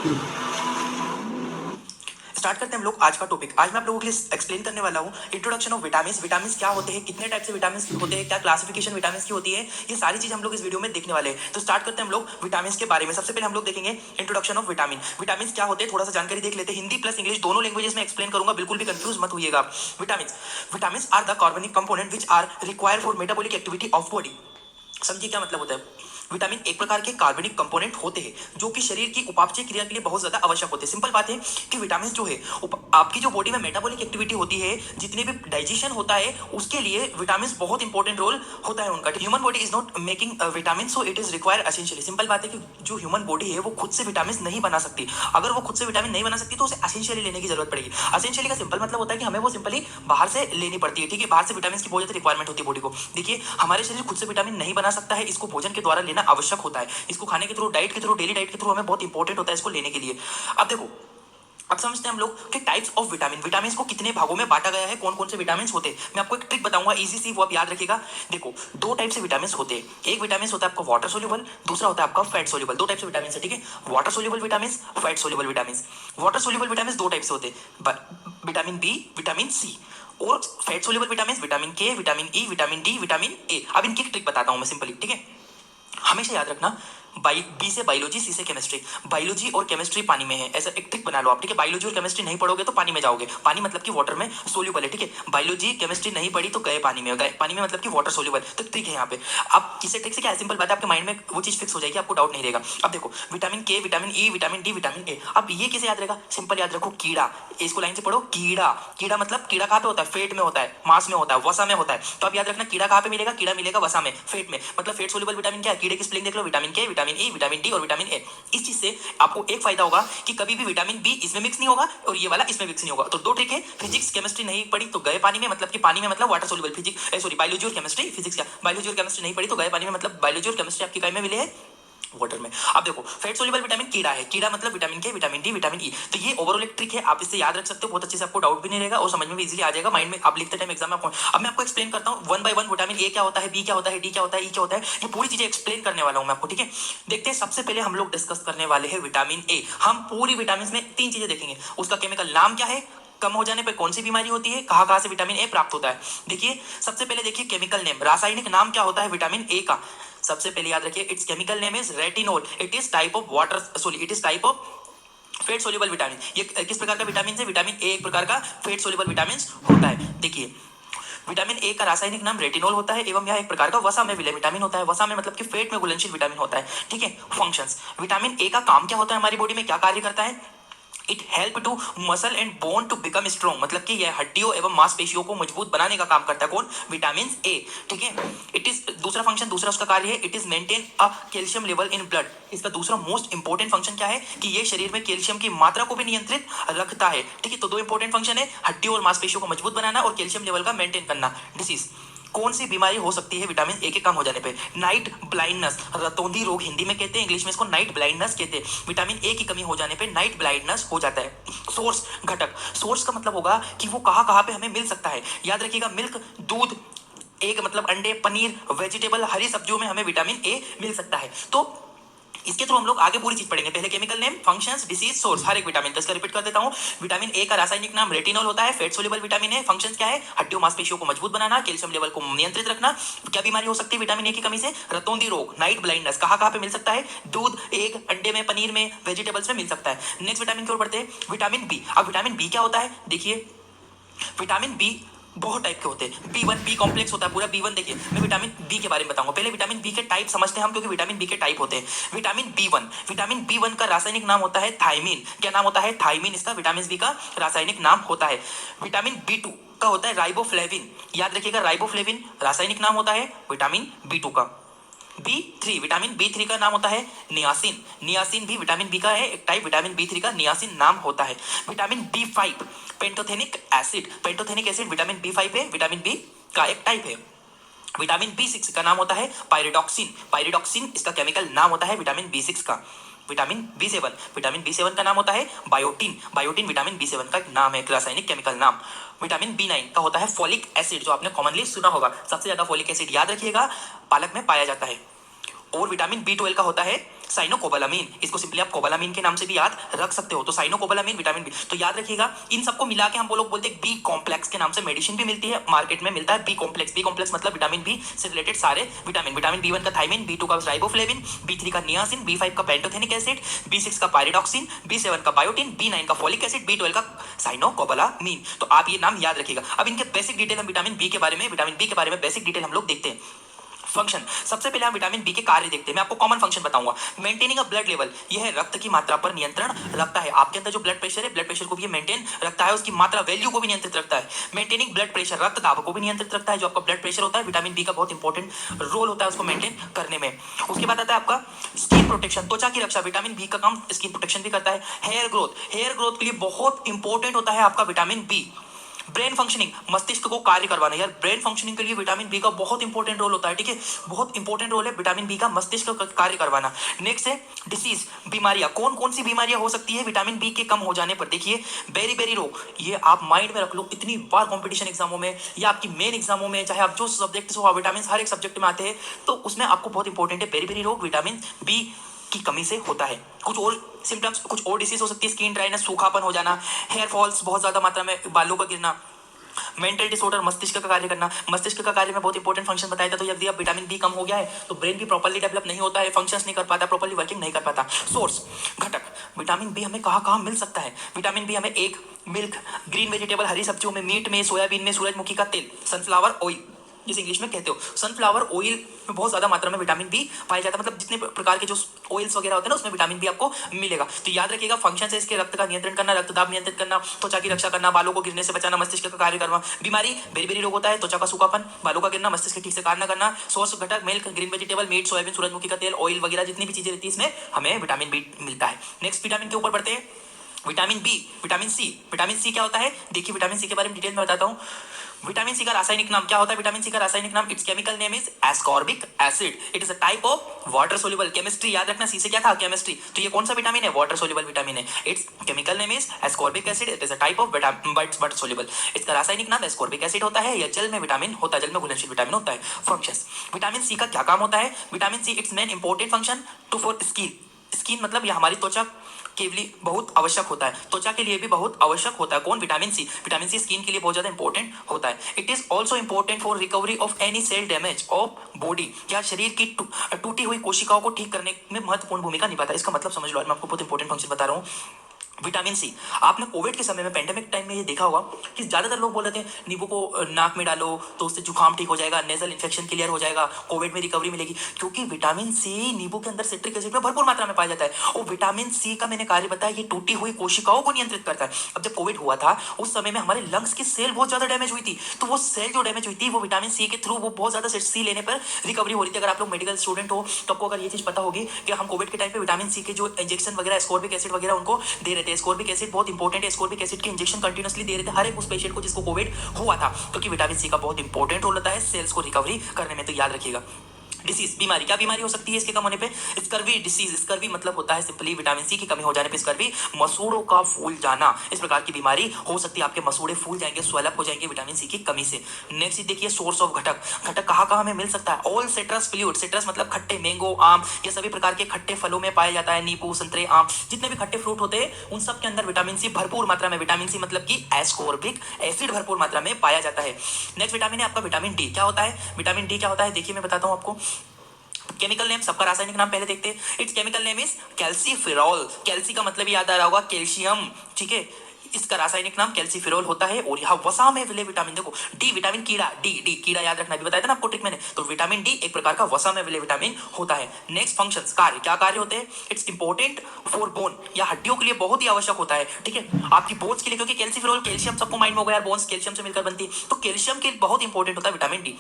Start करते हैं हम लोग आज का टॉपिक। आज मैं आप लोगों के लिए एक्सप्लेन करने वाला हूँ इंट्रोडक्शन ऑफ विटामिन। विटामिन क्या होते हैं, कितने टाइप से विटामिन होते हैं, क्या क्लासिफिकेशन विटामिन की होती है, ये सारी चीज हम लोग इस वीडियो में देखने वाले हैं। तो स्टार्ट करते हैं हम लोग विटामिन के बारे में। सबसे पहले हम लोग देखेंगे इंट्रोडक्शन ऑफ विटामिन। विटामिन क्या होते हैं थोड़ा सा जानकारी देख लेते हैं। हिंदी प्लस इंग्लिश दोनों लैंग्वेजेस में एक्सप्लेन करूंगा, बिल्कुल भी कंफ्यूज मत होइएगा। विटामिन आर द कार्बनिक component which are required for metabolic activity of body. समझिए क्या मतलब होता है। विटामिन एक प्रकार के कार्बनिक कंपोनेंट होते हैं जो कि शरीर की उपापचय क्रिया के लिए बहुत ज्यादा आवश्यक होते हैं। सिंपल बात है कि विटामिन जो है आपकी जो बॉडी में मेटाबॉलिक एक्टिविटी होती है, जितने भी डाइजेशन होता है, उसके लिए विटामिन बहुत इंपॉर्टेंट रोल होता है उनका। Human body is not making vitamin, so it is require essentially. Simple बात है कि जो ह्यूमन बॉडी है वो खुद से विटामिन नहीं बना सकती। अगर वो खुद से विटामिन नहीं बना सकती तो उसे एसेंशियली लेने की जरूरत पड़ेगी। एसेंशियली का सिंपल मतलब होता है कि हमें वो सिंपली बाहर से लेनी पड़ती है। ठीक है, बाहर से विटामिन की बहुत ज्यादा रिक्वायरमेंट होती है बॉडी को। देखिए, हमारे शरीर खुद से विटामिन नहीं बना सकता है, इसको भोजन के द्वारा लेना आवश्यक होता है। इसको खाने के थ्रू, डाइट के थ्रू, डेली डाइट के थ्रू हमें बहुत इंपॉर्टेंट होता है इसको लेने के लिए। अब देखो, अब समझते हैं हम लोग कि टाइप्स ऑफ विटामिन। विटामिन को कितने भागों में बांटा गया है, कौन कौन से विटामिन होते हैं। मैं आपको एक ट्रिक बताऊंगा इजी सी, वो आप याद रखिएगा। देखो, दो टाइप से विटामिन होते हैं। एक विटामिन होता है आपका वाटर सोल्यूबल, दूसरा होता है आपका फैट सोल्यूबल। दो टाइप से विटामिन है, ठीक है। Water soluble vitamin, fat soluble vitamin. Water soluble vitamin दो टाइप से होते हैं, विटामिन बी, विटामिन सी। और फैट सोल्यूबल विटामिन विटामिन के, vitamin E, vitamin D, vitamin A. अब इनकी ट्रिक बताता हूं मैं सिंपली, ठीक है। हमेशा याद रखना, बी से बायोलॉजी, सी से केमिस्ट्री। बायोलॉजी और केमिस्ट्री पानी में है, ऐसा एक ट्रिक बना लो आप, ठीक है। बायोलॉजी और केमिस्ट्री नहीं पढ़ोगे तो पानी में जाओगे। पानी मतलब कि वाटर में सोल्यूबल है, ठीक है। बायोलॉजी केमिस्ट्री नहीं पढ़ी तो गए पानी में, गए पानी में मतलब कि वाटर सोल्यूबल। तो ट्रिक है यहाँ पे। अब इसे ट्रिक से क्या है, सिंपल बात है, आपके माइंड में वो चीज फिक्स हो जाएगी, आपको डाउट नहीं रहेगा। अब देखो, विटामिन के, vitamin E, vitamin D, vitamin A. अब ये कैसे याद रहेगा, सिंपल याद रखो, कीड़ा। इसको लाइन से पढ़ो, कीड़ा। कीड़ा मतलब कीड़ा कहाँ पे होता है, फेट में होता है, मांस में होता है, वसा में होता है। तो अब याद रखना, कीड़ा कहाँ पे मिलेगा, कीड़ा मिलेगा वसा में, फेट में। मतलब फेट सोल्यूबल विटामिन क्या है, कीड़े की स्पेलिंग देख लो, विटामिन के, विटामिन ई, विटामिन डी और विटामिन ए। इस चीज से आपको एक फायदा होगा कि कभी भी विटामिन बी इसमें मिक्स नहीं होगा और ये वाला इसमें मिक्स नहीं होगा। तो दो ट्रिक है, फिजिक्स केमिस्ट्री नहीं पढ़ी तो गए पानी में, मतलब कि पानी में मतलब water soluble. Physics sorry biology और केमिस्ट्री, फिजिक्स क्या, बायोलॉजी और केमिस्ट्री नहीं पढ़ी तो गए पानी में, मतलब बायोलॉजी और केमिस्ट्री आपकी काय में मिले है, वाटर में। अब देखो, फैट सोल्यूबल विटामिन कीड़ा है, कीड़ा मतलब विटामिन के, विटामिन डी, विटामिन ई। तो ये ओवरऑल एक ट्रिक है, आप इससे याद रख सकते हो बहुत अच्छे से, आपको डाउट भी नहीं रहेगा और समझ में भी इजीली आ जाएगा, माइंड में आप लिखते टाइम एग्जाम में आपको। अब मैं आपको एक्सप्लेन करता हूँ one by one, vitamin A क्या होता है, बी क्या होता है, डी क्या होता है, ई क्या होता है, ये पूरी चीजें एक्सप्लेन करने वाला हूँ मैं आपको, ठीक है। देखते हैं, सबसे पहले हम लोग डिस्कस करने वाले हैं विटामिन ए। हम पूरी विटामिन में तीन चीजें देखेंगे, उसका केमिकल नाम क्या है, कम हो जाने पर कौन सी बीमारी होती है, कहां कहां से विटामिन ए प्राप्त होता है। देखिए, सबसे पहले देखिए केमिकल नेम, रासायनिक नाम क्या होता है विटामिन ए का। सबसे पहले याद रखिए, its chemical name is retinol. It is type of water sorry it is type of fat soluble vitamin. ये किस प्रकार का विटामिन है, विटामिन ए एक प्रकार का फेट सोल्यूबल विटामिन होता है। देखिए, विटामिन ए का रासायनिक नाम रेटिनोल होता है एवं यह एक प्रकार का वसा में विलय विटामिन होता है। वसा में मतलब कि फेट में घुलनशील विटामिन होता है, ठीक है। फंक्शंस, विटामिन ए का काम क्या होता है, हमारी बॉडी में क्या कार्य करता है। It help to muscle and bone to become strong, मतलब कि यह हड्डियों एवं मांसपेशियों को मजबूत बनाने का काम करता है, कौन, विटामिन ए, ठीक है। इट इज दूसरा फंक्शन, दूसरा उसका कार्य है, it is maintain a calcium level in blood. इसका दूसरा मोस्ट इंपॉर्टेंट फंक्शन क्या है कि ये शरीर में कैल्शियम की मात्रा को भी नियंत्रित रखता है, ठीक है। तो दो इंपॉर्टेंट फंक्शन है, हड्डियों और मांसपेशियों को मजबूत बनाना और कैल्शियम लेवल का मेंटेन करना। डिसीज, कौन सी बीमारी हो सकती है विटामिन ए के कम हो जाने पे, नाइट ब्लाइंडनेस, रतौंधी रोग हिंदी में कहते हैं, इंग्लिश में इसको नाइट ब्लाइंडनेस कहते हैं। विटामिन ए की कमी हो जाने पे नाइट ब्लाइंडनेस हो जाता है। सोर्स, घटक, सोर्स का मतलब होगा कि वो कहां कहां पे हमें मिल सकता है। याद रखिएगा, मिल्क, दूध, एग मतलब अंडे, पनीर, वेजिटेबल, हरी सब्जियों में हमें विटामिन ए मिल सकता है। तो इसके थ्रू हम लोग आगे पूरी चीज पढ़ेंगे। पहले chemical name, functions, disease, source, हर एक विटामिन का। इसका रिपीट कर देता हूं, विटामिन ए का रासायनिक नाम रेटिनोल होता है, फेट सोल्यूबल विटामिन है। फंक्शंस क्या है, हड्डियों मांसपेशियों को मजबूत बनाना, कैल्शियम लेवल को नियंत्रित रखना। क्या बीमारी हो सकती है विटामिन ए की कमी से, रतौंधी रोग, नाइट ब्लाइंडनेस, कहां कहां पे मिल सकता है, दूध, एग, अंडे में, पनीर में, वेजिटेबल्स में मिल सकता है। नेक्स्ट विटामिन की ओर बढ़ते हैं, विटामिन बी। अब विटामिन बी क्या होता है, देखिए, विटामिन बी बहुत टाइप के होते हैं। बी वन, बी कॉम्प्लेक्स होता है पूरा बी वन। देखिए, मैं विटामिन बी के बारे में बताऊंगा। पहले विटामिन बी के टाइप समझते हैं हम, क्योंकि विटामिन बी के टाइप होते हैं। विटामिन बी वन का रासायनिक नाम होता है थायमीन। क्या नाम होता है, थायमीन, इसका विटामिन बी का रासायनिक नाम होता है। विटामिन बी टू का होता है राइबोफ्लेविन। याद रखिएगा, राइबोफ्लेविन रासायनिक नाम होता है विटामिन बी टू का। B three, vitamin B three का नाम होता है नियासिन। नियासिन भी विटामिन बी का है एक टाइप, विटामिन बी थ्री का नियासिन नाम होता है। Vitamin B five, pantothenic acid. Pantothenic acid vitamin B five है, विटामिन बी का एक टाइप है। विटामिन बी सिक्स का नाम होता है पायरिडॉक्सिन। पायरिडॉक्सिन इसका केमिकल नाम होता है विटामिन बी सिक्स का। Vitamin B seven, vitamin B seven का नाम होता है biotin. Biotin vitamin B seven का एक नाम है, रासायनिक केमिकल नाम। विटामिन बी नाइन का होता है फॉलिक एसिड, जो आपने कॉमनली सुना होगा। सबसे ज्यादा फॉलिक एसिड याद रखिएगा पालक में पाया जाता है। और विटामिन बी ट्वेल्व का होता है साइनोकोबालामीन, इसको सिंपली आप कोबालामीन के नाम से भी याद रख सकते हो। तो साइनोकोबालामीन विटामिन बी, तो याद रखिएगा इन सबको मिला के हम लोग बोलते हैं बी कॉम्प्लेक्स के नाम से मेडिसिन भी मिलती है, मार्केट में मिलता है बी कॉम्प्लेक्स। बी कॉम्प्लेक्स मतलब विटामिन बी से रिलेटेड सारे विटामिन, विटामिन बी वन का थाइमिन, बी टू का राइबोफ्लेविन, बी थ्री का नियासिन, बी फाइव का पेंटोथेनिक एसिड, बी सिक्स का पायरिडॉक्सिन, बी सेवन का बायोटिन, बी नाइन का फोलिक एसिड, बी ट्वेल्व का साइनोकोबालामीन। तो आप ये नाम याद रखिएगा। अब इनके बेसिक डिटेल हम विटामिन बी के बारे में बेसिक डिटेल हम लोग देखते हैं। फंक्शन, सबसे पहले हम विटामिन बी के कार्य देखते हैं। मैं आपको कॉमन फंक्शन बताऊंगा। मेंटेनिंग अ ब्लड लेवल, यह रक्त की मात्रा पर नियंत्रण रखता है। आपके अंदर जो ब्लड प्रेशर है, ब्लड प्रेशर को भी मेंटेन रखता है, उसकी मात्रा वैल्यू को भी नियंत्रित रखता है। मेंटेनिंग ब्लड प्रेशर, रक्त दाब को भी नियंत्रित रखता है। जो आपका ब्लड प्रेशर होता है, विटामिन बी का बहुत इंपॉर्टेंट रोल होता है उसको मेंटेन करने में। उसके बाद आता है आपका स्किन प्रोटेक्शन, त्वचा की रक्षा, विटामिन बी का काम स्किन प्रोटेक्शन भी करता है। हेयर ग्रोथ, हेयर ग्रोथ के लिए बहुत इंपॉर्टेंट होता है आपका विटामिन बी। ब्रेन फंक्शनिंग, मस्तिष्क को कार्य करवाना, यार ब्रेन फंक्शनिंग के लिए विटामिन बी का बहुत इंपॉर्टेंट रोल होता है, ठीक है, बहुत इंपॉर्टेंट रोल है विटामिन बी का मस्तिष्क का कार्य करवाना। नेक्स्ट है डिसीज, बीमारियां, कौन कौन सी बीमारियां हो सकती है विटामिन बी के कम हो जाने पर। देखिए बेरी बेरी रोग, ये आप माइंड में रख लो, इतनी बार कॉम्पिटिशन एग्जामों में या आपकी मेन एग्जामों में, चाहे आप जो सब्जेक्ट हो, विटामिन हर एक सब्जेक्ट में आते हैं, तो उसमें आपको बहुत इंपॉर्टेंट है बेरी बेरी रोग विटामिन बी की कमी से होता है। कुछ और सिम्टम्स, कुछ और डिसीज हो सकती है, स्किन ड्राइनेस, सूखापन हो जाना, हेयर फॉल्स, बहुत ज्यादा मात्रा में बालों का गिरना। मेंटल डिसऑर्डर, मस्तिष्क का कार्य करना, मस्तिष्क का कार्य में बहुत इंपॉर्टेंट फंक्शन बताया था। तो यदि अब विटामिन बी कम हो गया है तो ब्रेन भी प्रॉपर्ली डेवलप नहीं होता है, फंक्शंस नहीं कर पाता, प्रॉपर्ली वर्किंग नहीं कर पाता। सोर्स, घटक, विटामिन बी हमें कहाँ कहाँ मिल सकता है। विटामिन बी हमें एग, मिल्क, ग्रीन वेजिटेबल, हरी सब्जियों में, मीट में, सोयाबीन में, सूरजमुखी का तेल, सनफ्लावर ऑयल जिसे इंग्लिश में कहते हो, सनफ्लावर ऑयल में बहुत ज्यादा मात्रा में विटामिन बी पाया जाता है। मतलब जितने प्रकार के जो ऑयल्स वगैरह होते हैं ना, उसमें विटामिन बी आपको मिलेगा। तो याद रखिएगा फंक्शन है इसके, रक्त का नियंत्रण करना, रक्तदाब नियंत्रित करना, त्वचा की रक्षा करना, बालों को गिरने से बचाना, मस्तिष्क का कार्य करना। बीमारी, बेरी बेरी रोग होता है, त्वचा का सूखापन, बालों का गिरना, मस्तिष्क ठीक से कार्य न करना। सोर्स, घटक, milk, green vegetable, meat, soybean, सूरजमुखी का तेल, ऑयल वगैरह जितनी भी चीजें रहती है इसमें हमें विटामिन बी मिलता है। नेक्स्ट विटामिन के ऊपर बढ़ते हैं, vitamin B, vitamin C. Vitamin C क्या होता है, देखिए विटामिन सी के बारे में डिटेल में बताता हूँ। विटामिन सी का रासायनिक नाम क्या होता है, विटामिन सी का रासायनिक नाम, it's chemical name is ascorbic acid, it is a type of water soluble. Chemistry याद रखना, सी से क्या था, केमिस्ट्री, तो ये कौन सा विटामिन है, वाटर सोल्यूबल विटामिन है। It's chemical name is ascorbic acid, it is a type of water soluble. इसका रासायनिक नाम एस्कॉर्बिक एसिड होता है, यह जल में विटामिन होता है, जल में घुलनशील विटामिन होता है। फंक्शंस, विटामिन सी का क्या काम होता है, vitamin C its main important function to for skin. Skin मतलब ये हमारी त्वचा के लिए बहुत आवश्यक होता है, त्वचा के लिए भी बहुत आवश्यक होता है। कौन, vitamin C. Vitamin C skin के लिए बहुत ज्यादा इंपॉर्टेंट होता है। It is also important for recovery of any cell damage of body, या शरीर की टूटी हुई कोशिकाओं को ठीक करने में महत्वपूर्ण भूमिका निभाता है। इसका मतलब समझ लो, आज मैं आपको बहुत इंपॉर्टेंट फंक्शन बता रहा हूँ। विटामिन सी, आपने कोविड के समय में, पेंडेमिक टाइम में ये देखा होगा कि ज्यादातर लोग बोल रहे थे नींबू को नाक में डालो तो उससे जुकाम ठीक हो जाएगा, नेजल इन्फेक्शन क्लियर हो जाएगा, कोविड में रिकवरी मिलेगी, क्योंकि विटामिन सी नींबू के अंदर सिट्रिक एसिड में भरपूर मात्रा में पाया जाता है। और विटामिन सी का मैंने कार्य बताया, ये टूटी हुई कोशिकाओं को नियंत्रित करता है। अब जब कोविड हुआ था उस समय में हमारे लंग्स की सेल बहुत ज्यादा डैमेज हुई थी, तो वो सेल जो डैमेज हुई थी वो विटामिन सी के थ्रू वो बहुत ज्यादा सी लेने पर रिकवरी हो रही थी। अगर आप लोग मेडिकल स्टूडेंट हो तो आपको अगर ये चीज पता होगी कि हम कोविड के टाइम पे विटामिन सी के जो इंजेक्शन वगैरह, एस्कॉर्बिक एसिड वगैरह उनको दे रहे थे। एस्कॉर्बिक एसिड बहुत इंपॉर्टेंट है, एस्कॉर्बिक एसिड के इंजेक्शन कंटिन्यूअसली दे रहे थे हर एक उस पेशेंट को जिसको कोविड हुआ था, क्योंकि विटामिन सी का बहुत इंपॉर्टेंट रोल होता है सेल्स को रिकवरी करने में। तो याद रखिएगा। डिसीज, बीमारी, क्या बीमारी हो सकती है इसके कम होने पे, स्कर्वी डिसीज। स्कर्वी मतलब होता है सिंपली विटामिन सी की कमी हो जाने पे स्कर्वी, मसूड़ों का फूल जाना, इस प्रकार की बीमारी हो सकती है। आपके मसूड़े फूल जाएंगे, स्वेलअप हो जाएंगे विटामिन सी की कमी से। नेक्स्ट देखिए सोर्स ऑफ घटक, घटक कहाँ कहाँ हमें मिल सकता है। ऑल सिट्रस फ्लूइड, सिट्रस मतलब खट्टे, मैंगो, आम, ये सभी प्रकार के खट्टे फलों में पाया जाता है। नींबू, संतरे, आम, जितने भी खट्टे फ्रूट होते हैं उन सब के अंदर विटामिन सी भरपूर मात्रा में, विटामिन सी मतलब कि एस्कॉर्बिक एसिड भरपूर मात्रा में पाया जाता है। नेक्स्ट विटामिन है आपका विटामिन डी। क्या होता है विटामिन डी, क्या होता है देखिए मैं बताता हूँ आपको। केमिकल नेम, सबका रासायनिक नाम पहले देखते हैं। It's chemical name is calciferol. Calci का मतलब याद आ रहा होगा कैल्शियम, ठीक है, इसका रासायनिक नाम कैल्सीफेरॉल होता है। और यहाँ वसा में विले विटामिन, देखो डी विटामिन कीड़ा, डी कीड़ा याद रखना, भी बताया था ना आपको ट्रिक मैंने। तो विटामिन डी एक प्रकार का वसा में विले विटामिन होता है। नेक्स्ट फंक्शंस, कार्य, क्या कार्य होते हैं। इट्स इंपॉर्टेंट फॉर बोन, या हड्डियों के लिए बहुत ही आवश्यक होता है, ठीक है, आपकी बोन्स के लिए, क्योंकि कैल्सीफेरॉल, कैल्शियम सबको माइंड में होगा यार, बोन्स कैल्शियम से मिलकर बनती है, तो कैल्शियम के लिए बहुत इंपॉर्टेंट होता है vitamin D.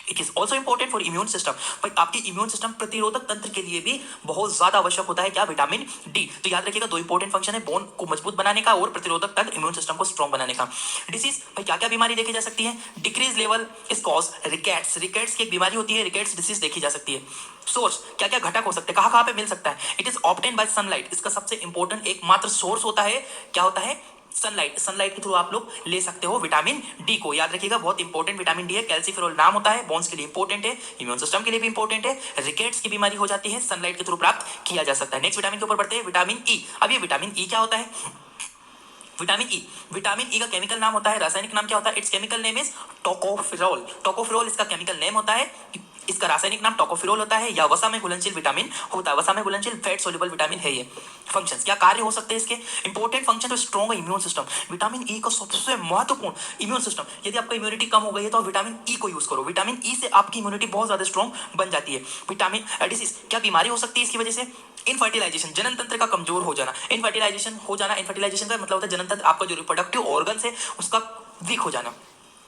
It is also important for immune system, भाई आपके इम्यून सिस्टम प्रतिरोधक तंत्र के लिए भी बहुत ज्यादा आवश्यक होता है क्या, विटामिन डी। तो याद रखिएगा दो इंपॉर्टेंट फंक्शन है, बोन को मजबूत बनाने का और प्रतिरोधक तंत्र, इम्यून सिस्टम को स्ट्रॉन्ग बनाने का। डिसीज, भाई क्या क्या बीमारी देखी जा सकती है। Decrease level is cause rickets, rickets की एक बीमारी होती है, रिकेट्स डिसीज देखी जा सकती है। सोर्स, क्या क्या घटक हो सकते हैं, कहाँ कहाँ पे मिल सकता है। It is obtain bye sunlight, इसका सबसे इंपॉर्टेंट एकमात्र सोर्स होता है, क्या होता है, सनलाइट के थ्रू आप लोग ले सकते हो विटामिन डी को। याद रखिएगा, बहुत इंपॉर्टेंट विटामिन डी है। कैल्सीफेरोल नाम होता है, बोन्स के लिए इंपॉर्टेंट है, इम्यून सिस्टम के लिए भी इंपॉर्टेंट है। रिकेट्स की बीमारी हो जाती है, सनलाइट के थ्रू प्राप्त किया जा सकता है। नेक्स्ट विटामिन के ऊपर बढ़ते हैं, विटामिन ई। अब ये विटामिन ई क्या होता है? विटामिन ई का केमिकल नाम होता है, रासायनिक नाम क्या होता है? It's chemical name is tocopherol. Tocopherol इसका केमिकल नेम होता है, इसका रासायनिक नाम टोकोफेरोल होता है। या वसा में घुलनशील विटामिन होता है, वसा में घुलनशील फैट सोल्यूबल विटामिन है ये। फंक्शंस क्या कार्य हो सकते हैं इसके? इंपॉर्टेंट फंक्शन तो strong immune system. Vitamin E का सबसे महत्वपूर्ण इम्यून सिस्टम। यदि आपका इम्यूनिटी कम हो गई है तो आप विटामिन ई को यूज करो। विटामिन ई से आपकी इम्यूनिटी बहुत ज्यादा स्ट्रॉन्ग बन जाती है। विटामिन डिसीज क्या बीमारी हो सकती है इसकी वजह से? इनफर्टिलाइजेशन, जनन तंत्र का कमजोर हो जाना। इनफर्टिलाइजेशन हो जाना, इनफर्टिलाइजेशन का मतलब होता है जनन तंत्र, आपका जो रिप्रोडक्टिव ऑर्गन है उसका वीक हो जाना।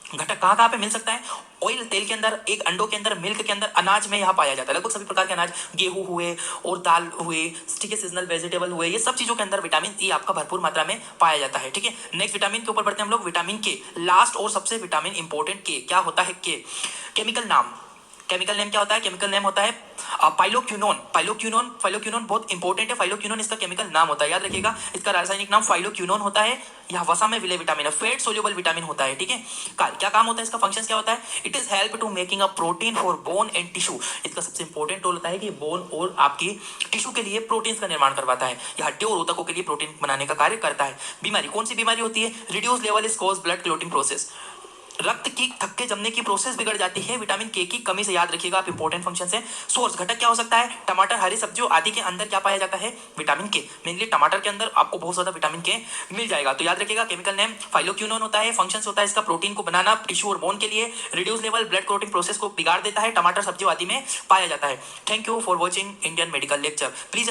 घटक कहाँ कहाँ पे मिल सकता है? ऑयल, तेल के अंदर, एक अंडों के अंदर, मिल्क के अंदर, अनाज में यहाँ पाया जाता है। लगभग सभी प्रकार के अनाज, गेहूं हुए और दाल हुए, ठीक है, सीजनल वेजिटेबल हुए, ये सब चीजों के अंदर विटामिन ई आपका भरपूर मात्रा में पाया जाता है। ठीक है, नेक्स्ट विटामिन के ऊपर बढ़ते हैं हम लोग, विटामिन के। लास्ट और सबसे विटामिन इंपॉर्टेंट के। क्या होता है के? केमिकल नाम, केमिकल नेम क्या होता है? केमिकल नेम होता है पाइलोक्यूनोन। फाइलोक्यूनोन बहुत इंपॉर्टेंट है। फाइलोक्यूनोन इसका केमिकल नाम होता है, याद रखिएगा। इसका रासायनिक नाम फाइलोक्यूनोन होता है। यह वसा में विलय विटामिन है, फैट सोल्यूबल विटामिन होता है। ठीक है, क्या काम होता है इसका? फंक्शन क्या होता है? It is help to making a protein for bone and tissue. इसका सबसे इंपॉर्टेंट रोल होता है कि बोन और आपकी टिश्यू के लिए प्रोटीन का निर्माण करवाता है। यह हड्डियों और ऊतकों के लिए प्रोटीन बनाने का कार्य करता है। बीमारी, कौन सी बीमारी होती है? Reduce level is cause blood clotting process. रक्त की थक्के जमने की प्रोसेस बिगड़ जाती है विटामिन के की कमी से। याद रखिएगा आप, इंपॉर्टेंट फंक्शन है। सोर्स, घटक क्या हो सकता है? टमाटर, हरी सब्जियों आदि के अंदर क्या पाया जाता है? विटामिन के। मेनली टमाटर के अंदर आपको बहुत ज्यादा विटामिन के मिल जाएगा। तो याद रखिएगा, केमिकल नेम फाइलोक्यूनोन होता है। फंक्शन होता है इसका प्रोटीन को बनाना टिश्यू और बोन के लिए। Reduce level blood clotting process को बिगाड़ देता है। टमाटर सब्जियों आदि में पाया जाता है। Thank you for watching Indian medical lecture. Please